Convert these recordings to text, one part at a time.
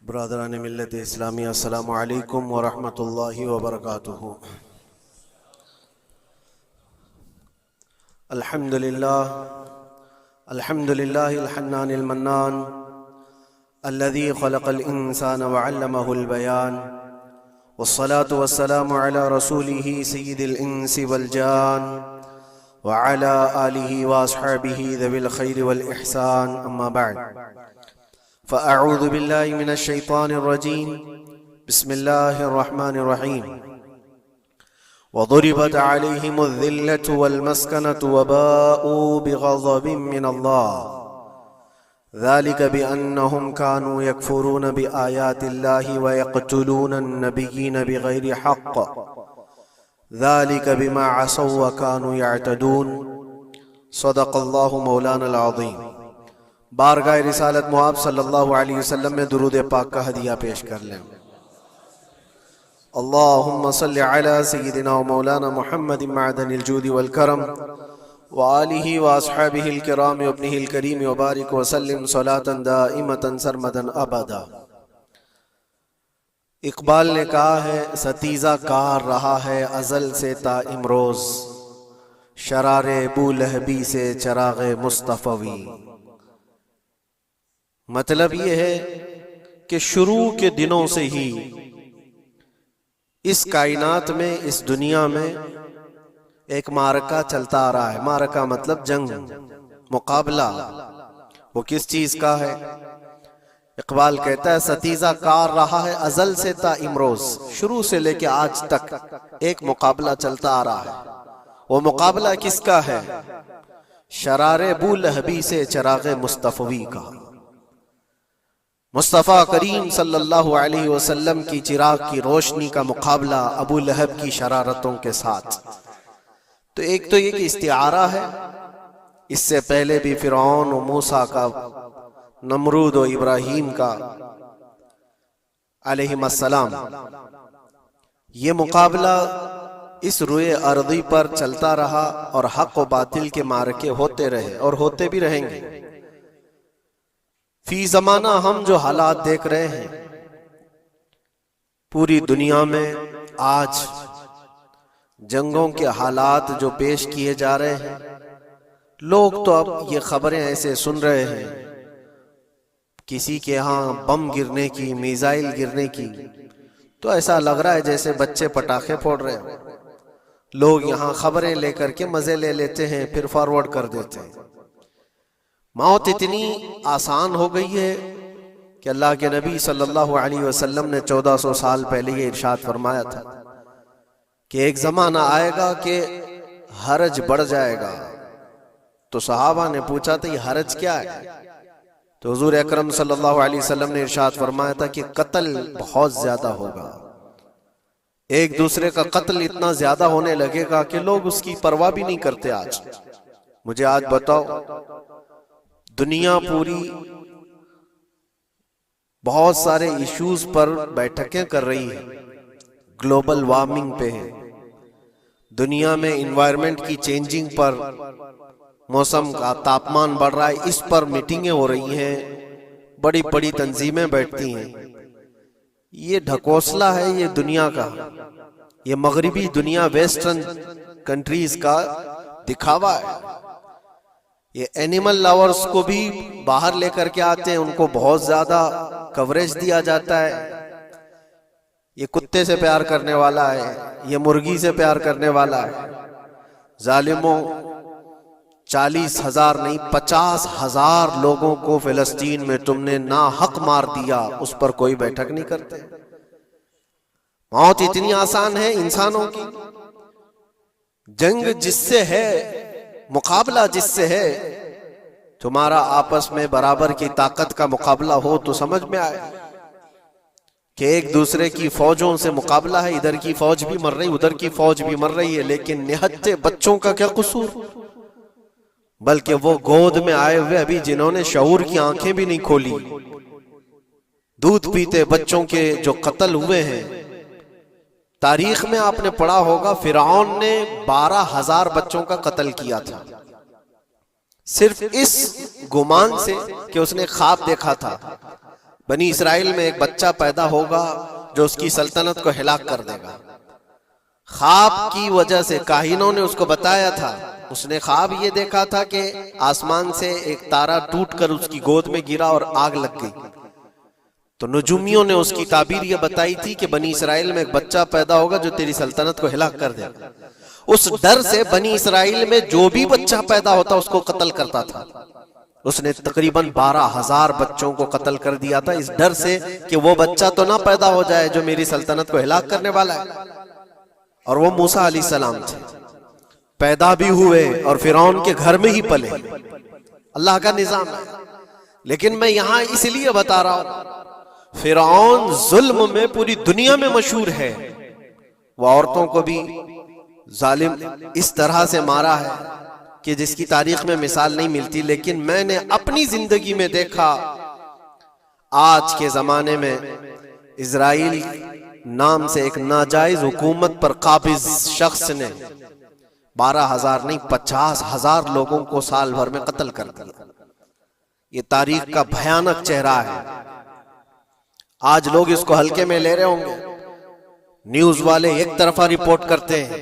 ब्रादरान मिल्लत इस्लामी अस्सलामु अलैकुम व रहमतुल्लाहि व बरकातुहू। अल्हम्दुलिल्लाहिल हन्नानिल मन्नान अल्लज़ी खलक़ल इंसान व अल्लमहुल बयान वस्सलातु वस्सलामु अला रसूलिही सय्यिदिल इंसी वल जान व अला आलिही व अस्हाबिही ज़विल खैरि वल इहसान, अम्मा बअद। फ़अऊज़ु बिल्लाहि मिनश शैतानिर रजीम। बिस्मिल्लाहिर रहमानिर रहीम। वज़ुरिबत अलैहिमुज़्ज़िल्लतु वल मस्कनतु वबाऊ बिग़ज़बिन मिनल्लाह ज़ालिका बिअन्नहुम कानू यकफ़ुरून बिआयातिल्लाहि व यक़्तुलूनन नबिय्यीन बिग़ैरि हक़्क़ ज़ालिका बिमा असौ व कानू यअतदून। सदक़ल्लाहु मौलानल अज़ीम। बारगाह रिसालत मुआब सल्लल्लाहु अलैहि वसल्लम में दुरूद पाक का हदिया पेश कर लें। अल्लाहुम्मा सल्लि अला सय्यिदिना व मौलाना मुहम्मदिन मअदनिल जूदि वल करम व आलिहि व अस्हाबिहिल किराम व इब्निहिल करीम व बारिक व सल्लिम सलातन दाइमतन सरमदन अबदा। इकबाल ने कहा है, सतीजा कार रहा है अज़ल से ता इमरोज, शरारे बूलहबी से चराग़े मुस्तफ़वी। मतलब ये है कि शुरू के दिनों से ही इस कायनात में, इस दुनिया में एक मारका चलता आ रहा है। मारका मतलब जंग, मुकाबला। वो किस चीज का है? इकबाल कहता है, सतीजा कार रहा है अज़ल से ता इमरोज, शुरू से लेके आज तक एक मुकाबला चलता आ रहा है। वो मुकाबला किसका है? शरारे बूलहबी से चराग़े मुस्तफ़वी का। मुस्तफ़ा करीम सल्लल्लाहु अलैहि वसल्लम की चिराग की रोशनी का मुकाबला अबू लहब की शरारतों के साथ। तो एक तो ये कि इस्तिआरा है, इससे पहले भी फिरौन और मूसा का, नमरूद और इब्राहीम का अलैहिमुस्सलाम, ये मुकाबला इस रुए अर्दी पर चलता रहा और हक व बातिल के मारके होते रहे और होते भी रहेंगे। फी जमाना हम जो हालात देख रहे हैं पूरी दुनिया में, आज जंगों के हालात जो पेश किए जा रहे हैं, लोग तो अब ये खबरें ऐसे सुन रहे हैं, किसी के यहाँ बम गिरने की, मिसाइल गिरने की, तो ऐसा लग रहा है जैसे बच्चे पटाखे फोड़ रहे हैं। लोग यहाँ खबरें लेकर के मजे ले लेते हैं, फिर फॉरवर्ड कर देते हैं। मौत इतनी आसान हो गई है कि अल्लाह के नबी सल्लल्लाहु अलैहि वसल्लम ने 1400 साल पहले ये इरशाद फरमाया था कि एक जमाना आएगा कि हरज बढ़ जाएगा। तो सहाबा ने पूछा था, ये हरज क्या है? तो हुजूर अकरम सल्लल्लाहु अलैहि वसल्लम ने इरशाद फरमाया था कि कत्ल बहुत ज्यादा होगा। एक दूसरे का कत्ल इतना ज्यादा होने लगेगा कि लोग उसकी परवाह भी नहीं करते। आज मुझे आज बताओ, दुनिया पूरी बहुत सारे इश्यूज पर बैठकें कर रही है, ग्लोबल वार्मिंग पे है, दुनिया में इन्वायरमेंट की चेंजिंग पर, मौसम का तापमान बढ़ रहा है, इस पर मीटिंगें हो रही हैं, बड़ी बड़ी तंजीमें बैठती हैं। ये ढकोसला है, ये दुनिया का, ये मगरिबी दुनिया, वेस्टर्न कंट्रीज का दिखावा है। ये एनिमल लवर्स को भी बाहर लेकर के आते हैं, उनको बहुत ज्यादा कवरेज दिया जाता है। ये कुत्ते से प्यार करने वाला है, ये मुर्गी से प्यार करने वाला है। जालिमों, 40,000 नहीं 50,000 लोगों को फिलिस्तीन में तुमने ना हक मार दिया, उस पर कोई बैठक नहीं करते। मौत इतनी आसान है इंसानों की। जंग जिससे है, मुकाबला जिससे है, तुम्हारा आपस में बराबर की ताकत का मुकाबला हो तो समझ में आए कि एक दूसरे की फौजों से मुकाबला है। इधर की फौज भी मर रही, उधर की फौज भी मर रही है, लेकिन निहत्थे बच्चों का क्या कसूर? बल्कि वो गोद में आए हुए अभी जिन्होंने शऊर की आंखें भी नहीं खोली, दूध पीते बच्चों के जो कत्ल हुए हैं। तारीख में आपने पढ़ा होगा, फिरौन ने 12,000 बच्चों का कत्ल किया था, सिर्फ इस गुमान से कि उसने ख्वाब देखा था बनी इसराइल में एक बच्चा पैदा होगा जो उसकी सल्तनत को हिलाक कर देगा। ख्वाब की वजह से काहिनों ने उसको बताया था, उसने ख्वाब ये देखा था कि आसमान से एक तारा टूटकर उसकी गोद में गिरा और आग लग गई। तो नजूमियों ने उसकी ताबीर ये बताई थी कि बनी इसराइल में एक बच्चा पैदा होगा जो तेरी सल्तनत को हिलाक कर देगा। उस डर से बनी इसराइल में जो भी बच्चा पैदा होता उसको कत्ल करता था। उसने तकरीबन 12,000 बच्चों को कत्ल कर दिया था, इस डर से कि वो बच्चा तो ना पैदा हो जाए जो मेरी सल्तनत को हिलाक करने वाला है। और वो मूसा अलैहिस्सलाम थे, पैदा भी हुए और फिरौन के घर में ही पले। अल्लाह का निजाम है। लेकिन मैं यहां इसलिए बता रहा हूं, फिरौन जुल्म में पूरी दुनिया में मशहूर है। वो औरतों को भी जालिम इस तरह से मारा है कि जिसकी तारीख में मिसाल नहीं मिलती। लेकिन मैंने अपनी जिंदगी में देखा, आज के जमाने में इजराइल नाम से एक नाजायज हुकूमत पर काबिज शख्स ने 12,000 नहीं 50,000 लोगों को साल भर में कत्ल कर दिया। ये तारीख का भयानक चेहरा है। आज लोग इसको हल्के में ले रहे होंगे, न्यूज वाले एक तरफा रिपोर्ट करते हैं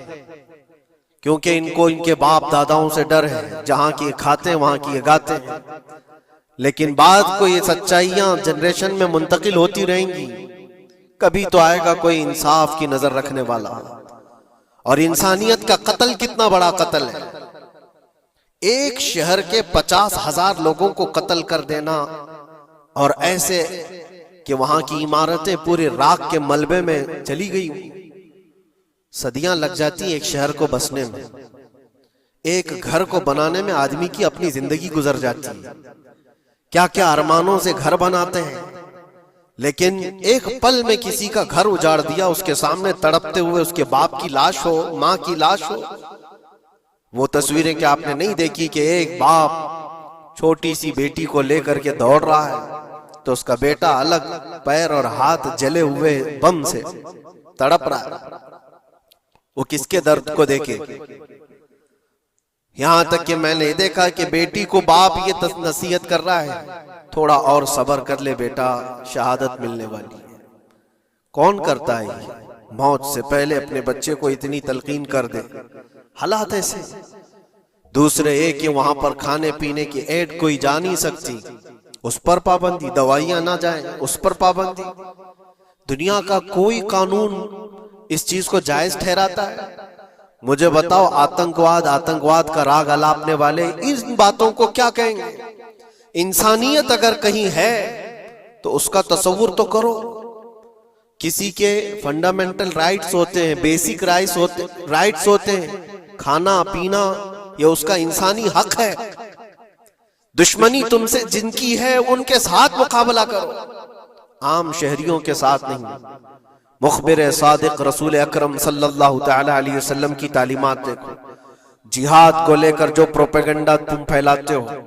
क्योंकि इनको इनके बाप दादाओं से डर है, जहां की खाते हैं वहां की गाते हैं। लेकिन बाद को ये सच्चाइयां जनरेशन में मुंतकिल होती रहेंगी। कभी तो आएगा कोई इंसाफ की नजर रखने वाला। और इंसानियत का कत्ल कितना बड़ा कत्ल है। एक शहर के 50,000 लोगों को कत्ल कर देना, और ऐसे कि वहां की इमारतें पूरे राख के मलबे में चली गई। सदियां लग जाती एक शहर को बसने में, एक घर को बनाने में आदमी की अपनी जिंदगी गुजर जाती है। क्या क्या अरमानों से घर बनाते हैं, लेकिन एक पल में किसी का घर उजाड़ दिया, उसके सामने तड़पते हुए उसके बाप की लाश हो, मां की लाश हो। वो तस्वीरें क्या आपने नहीं देखी कि एक बाप छोटी सी बेटी को लेकर के दौड़ रहा है तो उसका बेटा अलग पैर और हाथ जले हुए बम से तड़प रहा है। वो किसके दर्द को देखे। यहां तक कि मैंने देखा कि बेटी को बाप ये नसीहत कर रहा है, थोड़ा और सब्र कर ले बेटा, शहादत मिलने वाली है। कौन करता है ये? मौत से पहले अपने बच्चे को इतनी तलकीन कर दे। हालात ऐसे। दूसरे एक, वहां पर खाने पीने की ऐड कोई जा नहीं सकती, उस पर पाबंदी। दवाइयां ना जाए, उस पर पाबंदी। दुनिया का कोई कानून इस चीज को जायज ठहराता है? मुझे बताओ, आतंकवाद का राग अलापने वाले इन बातों को क्या कहेंगे? इंसानियत अगर कहीं है तो उसका तस्वुर तो करो। किसी के फंडामेंटल राइट्स होते हैं, बेसिक राइट्स होते हैं, खाना पीना, ये उसका इंसानी हक है। दुश्मनी तुमसे जिनकी है उनके साथ मुकाबला करो, आम शहरियों के साथ नहीं। मुखबिर सादिक रसूल अकरम सल्लल्लाहु तआला अलैहि वसल्लम की तालीमात देखो। जिहाद को लेकर जो प्रोपेगेंडा तुम फैलाते हो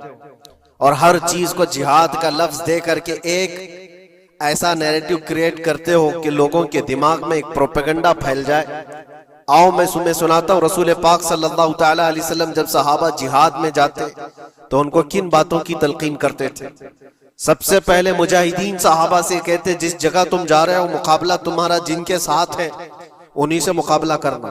और हर चीज को जिहाद का लफ्ज दे करके एक ऐसा नैरेटिव क्रिएट करते हो कि लोगों के दिमाग में एक प्रोपेगेंडा फैल जाए। आओ मैं तुम्हें सुनाता हूँ, रसूल पाक सल्लल्लाहु तआला अलैहि वसल्लम जब सहाबा जिहाद में जाते तो उनको किन बातों की तलकीन करते थे। सबसे पहले मुजाहिदीन सहाबा से कहते, जिस जगह तुम जा रहे हो मुकाबला तुम्हारा जिनके साथ है उन्हीं से मुकाबला करना।